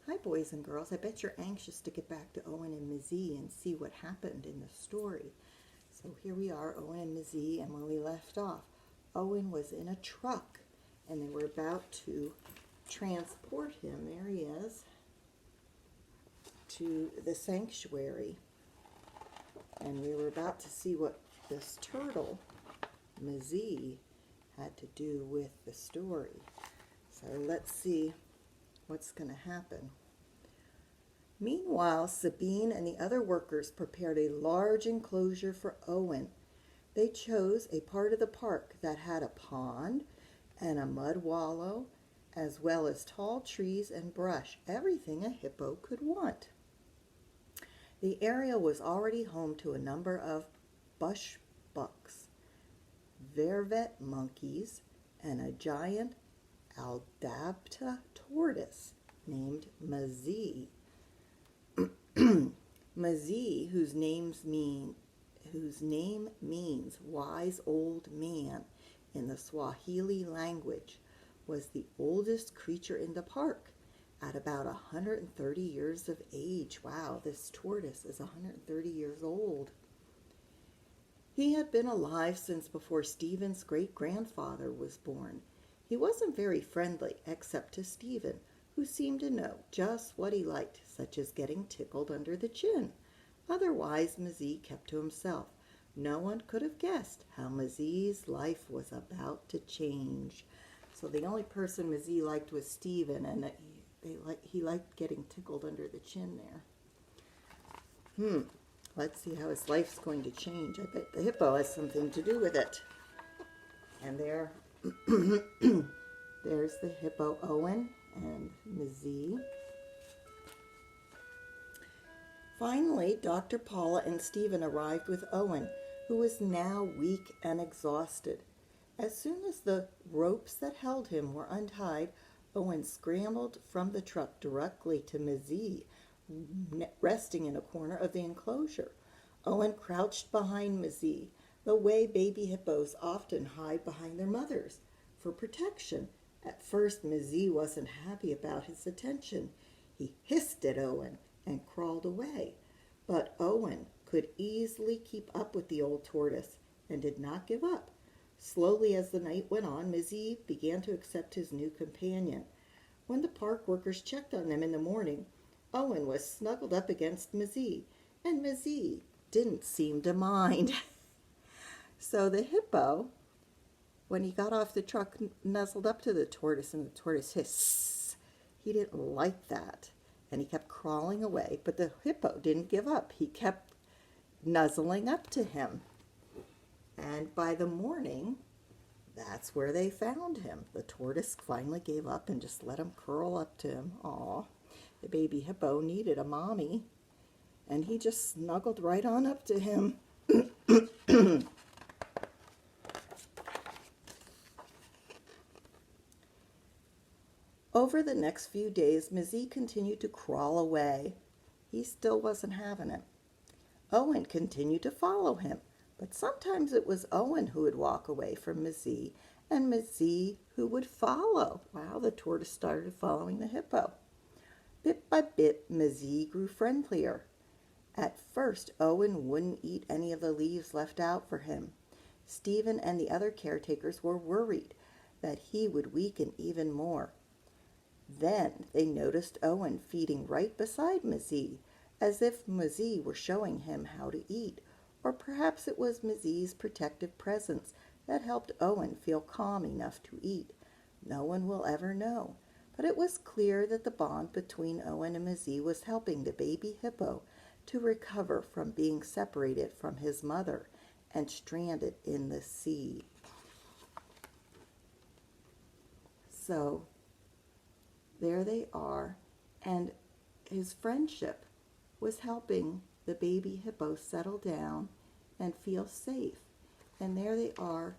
Hi, boys and girls. I bet you're anxious to get back to Owen and Mzee and see what happened in the story. So here we are, Owen and Mzee, and when we left off, Owen was in a truck, and they were about to transport him, there he is, to the sanctuary. And we were about to see what this turtle, Mzee, had to do with the story. So let's see what's going to happen. Meanwhile, Sabine and the other workers prepared a large enclosure for Owen. They chose a part of the park that had a pond and a mud wallow, as well as tall trees and brush, everything a hippo could want. The area was already home to a number of bush bucks, vervet monkeys, and a giant Aldabta tortoise named Mzee. Mzee, whose name means wise old man in the Swahili language, was the oldest creature in the park at about 130 years of age. Wow, this tortoise is 130 years old. He had been alive since before Stephen's great-grandfather was born. He wasn't very friendly, except to Stephen, who seemed to know just what he liked, such as getting tickled under the chin. Otherwise, Mzee kept to himself. No one could have guessed how Mzee's life was about to change. So the only person Mzee liked was Stephen, and he liked getting tickled under the chin there. Let's see how his life's going to change. I bet the hippo has something to do with it. And there's the hippo Owen and Mzee. Finally, Dr. Paula and Stephen arrived with Owen, who was now weak and exhausted. As soon as the ropes that held him were untied, Owen scrambled from the truck directly to Mzee, resting in a corner of the enclosure. Owen crouched behind Mzee, the way baby hippos often hide behind their mothers, for protection. At first, Mzee wasn't happy about his attention. He hissed at Owen and crawled away. But Owen could easily keep up with the old tortoise and did not give up. Slowly, as the night went on, Mzee began to accept his new companion. When the park workers checked on them in the morning, Owen was snuggled up against Mzee, and Mzee didn't seem to mind. So the hippo, when he got off the truck, nuzzled up to the tortoise, and the tortoise hissed. He didn't like that, and he kept crawling away, but the hippo didn't give up. He kept nuzzling up to him. And by the morning, that's where they found him. The tortoise finally gave up and just let him curl up to him. Aw, the baby hippo needed a mommy, and he just snuggled right on up to him. Over the next few days, Mzee continued to crawl away. He still wasn't having it. Owen continued to follow him, but sometimes it was Owen who would walk away from Mzee, and Mzee who would follow. Wow, the tortoise started following the hippo. Bit by bit, Mzee grew friendlier. At first, Owen wouldn't eat any of the leaves left out for him. Stephen and the other caretakers were worried that he would weaken even more. Then they noticed Owen feeding right beside Mzee, as if Mzee were showing him how to eat, or perhaps it was Mzee's protective presence that helped Owen feel calm enough to eat. No one will ever know, but it was clear that the bond between Owen and Mzee was helping the baby hippo to recover from being separated from his mother and stranded in the sea. So there they are, and his friendship was helping the baby hippo settle down and feel safe. And there they are,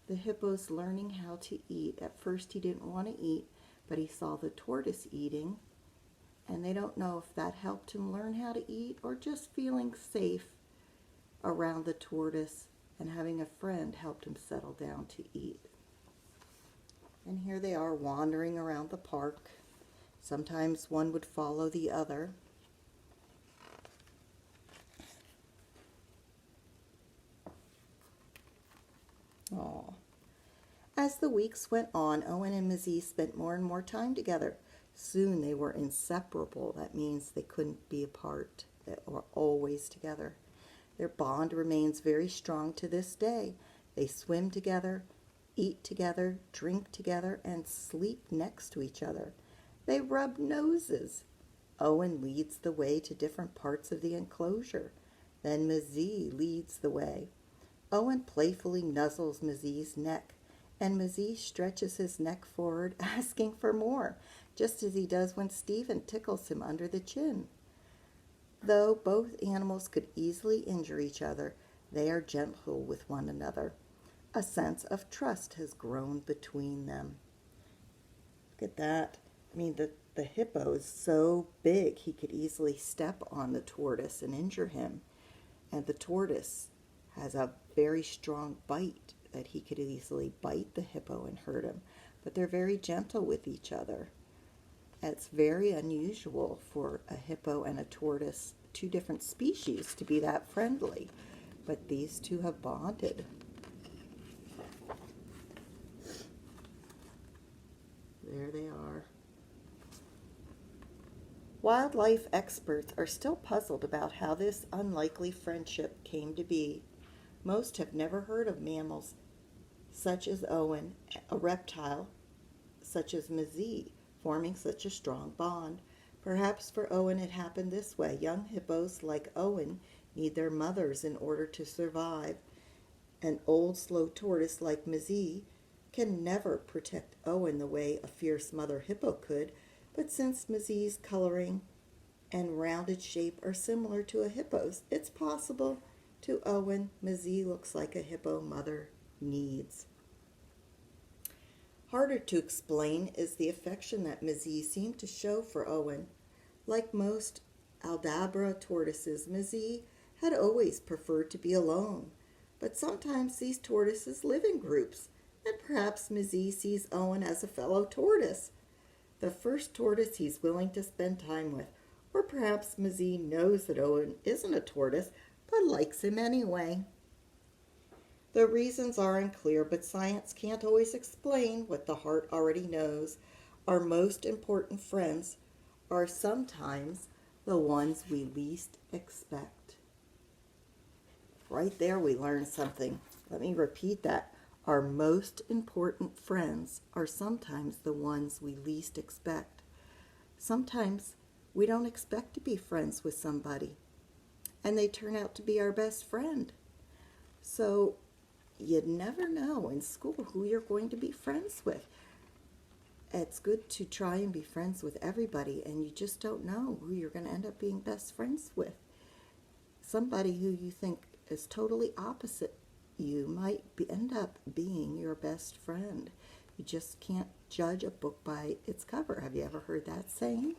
the hippo's learning how to eat. At first he didn't want to eat, but he saw the tortoise eating, and they don't know if that helped him learn how to eat or just feeling safe around the tortoise and having a friend helped him settle down to eat. And here they are wandering around the park. Sometimes one would follow the other. Aww. As the weeks went on, Owen and Mzee spent more and more time together. Soon they were inseparable. That means they couldn't be apart. They were always together. Their bond remains very strong to this day. They swim together, eat together, drink together, and sleep next to each other. They rub noses. Owen leads the way to different parts of the enclosure. Then Mzee leads the way. Owen playfully nuzzles Mzee's neck, and Mzee stretches his neck forward, asking for more, just as he does when Stephen tickles him under the chin. Though both animals could easily injure each other, they are gentle with one another. A sense of trust has grown between them. Look at that. I mean, the hippo is so big he could easily step on the tortoise and injure him. And the tortoise has a very strong bite that he could easily bite the hippo and hurt him. But they're very gentle with each other. It's very unusual for a hippo and a tortoise, two different species, to be that friendly. But these two have bonded. There they are. Wildlife experts are still puzzled about how this unlikely friendship came to be. Most have never heard of mammals such as Owen, a reptile such as Mzee, forming such a strong bond. Perhaps for Owen it happened this way. Young hippos like Owen need their mothers in order to survive. An old slow tortoise like Mzee can never protect Owen the way a fierce mother hippo could, but since Mzee's coloring and rounded shape are similar to a hippo's, it's possible to Owen Mzee looks like a hippo mother needs. Harder to explain is the affection that Mzee seemed to show for Owen. Like most Aldabra tortoises, Mzee had always preferred to be alone, but sometimes these tortoises live in groups, and perhaps Mzee sees Owen as a fellow tortoise, the first tortoise he's willing to spend time with. Or perhaps Mzee knows that Owen isn't a tortoise, but likes him anyway. The reasons are unclear, but science can't always explain what the heart already knows. Our most important friends are sometimes the ones we least expect. Right there we learned something. Let me repeat that. Our most important friends are sometimes the ones we least expect. Sometimes we don't expect to be friends with somebody, and they turn out to be our best friend. So you never know in school who you're going to be friends with. It's good to try and be friends with everybody, and you just don't know who you're going to end up being best friends with. Somebody who you think is totally opposite you might end up being your best friend. You just can't judge a book by its cover. Have you ever heard that saying?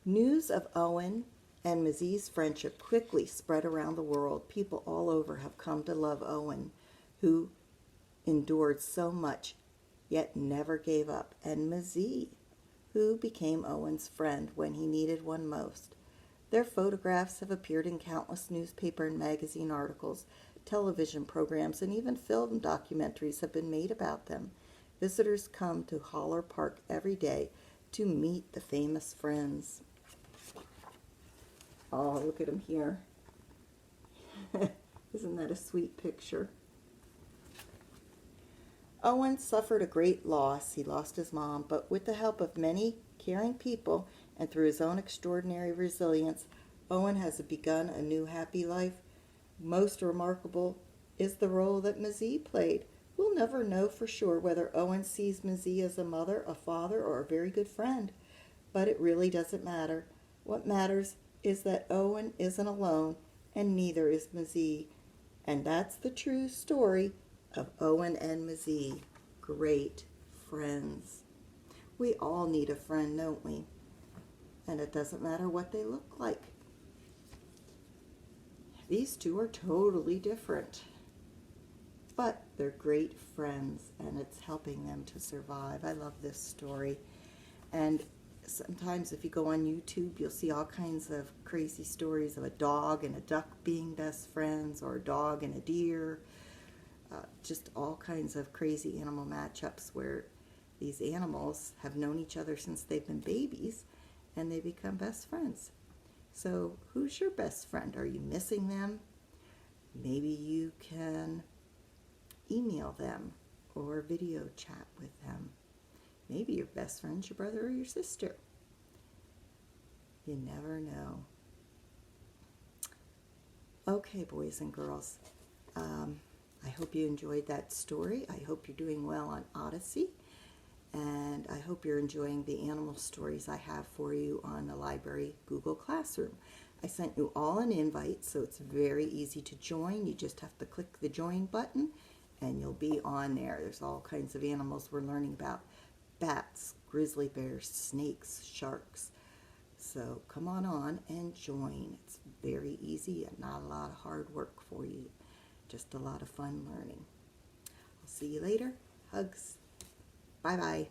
News of Owen and Mzee's friendship quickly spread around the world. People all over have come to love Owen, who endured so much, yet never gave up, and Mzee, who became Owen's friend when he needed one most. Their photographs have appeared in countless newspaper and magazine articles, television programs, and even film documentaries have been made about them. Visitors come to Holler Park every day to meet the famous friends. Oh, look at him here. Isn't that a sweet picture? Owen suffered a great loss. He lost his mom, but with the help of many caring people and through his own extraordinary resilience, Owen has begun a new happy life. Most remarkable is the role that Mzee played. We'll never know for sure whether Owen sees Mzee as a mother, a father, or a very good friend, but it really doesn't matter. What matters is that Owen isn't alone, and neither is Mzee. And that's the true story of Owen and Mzee, great friends. We all need a friend, don't we? And it doesn't matter what they look like. These two are totally different, but They're great friends, and it's helping them to survive. I love this story. And sometimes if you go on YouTube, you'll see all kinds of crazy stories of a dog and a duck being best friends, or a dog and a deer. Just all kinds of crazy animal matchups where these animals have known each other since they've been babies, and they become best friends. So who's your best friend? Are you missing them? Maybe you can email them or video chat with them. Maybe your best friend's your brother or your sister. You never know. Okay, boys and girls. I hope you enjoyed that story. I hope you're doing well on Odyssey. And I hope you're enjoying the animal stories I have for you on the library Google Classroom. I sent you all an invite, so it's very easy to join. You just have to click the join button and you'll be on there. There's all kinds of animals we're learning about. Bats, grizzly bears, snakes, sharks. So come on and join. It's very easy and not a lot of hard work for you. Just a lot of fun learning. I'll see you later. Hugs. Bye-bye.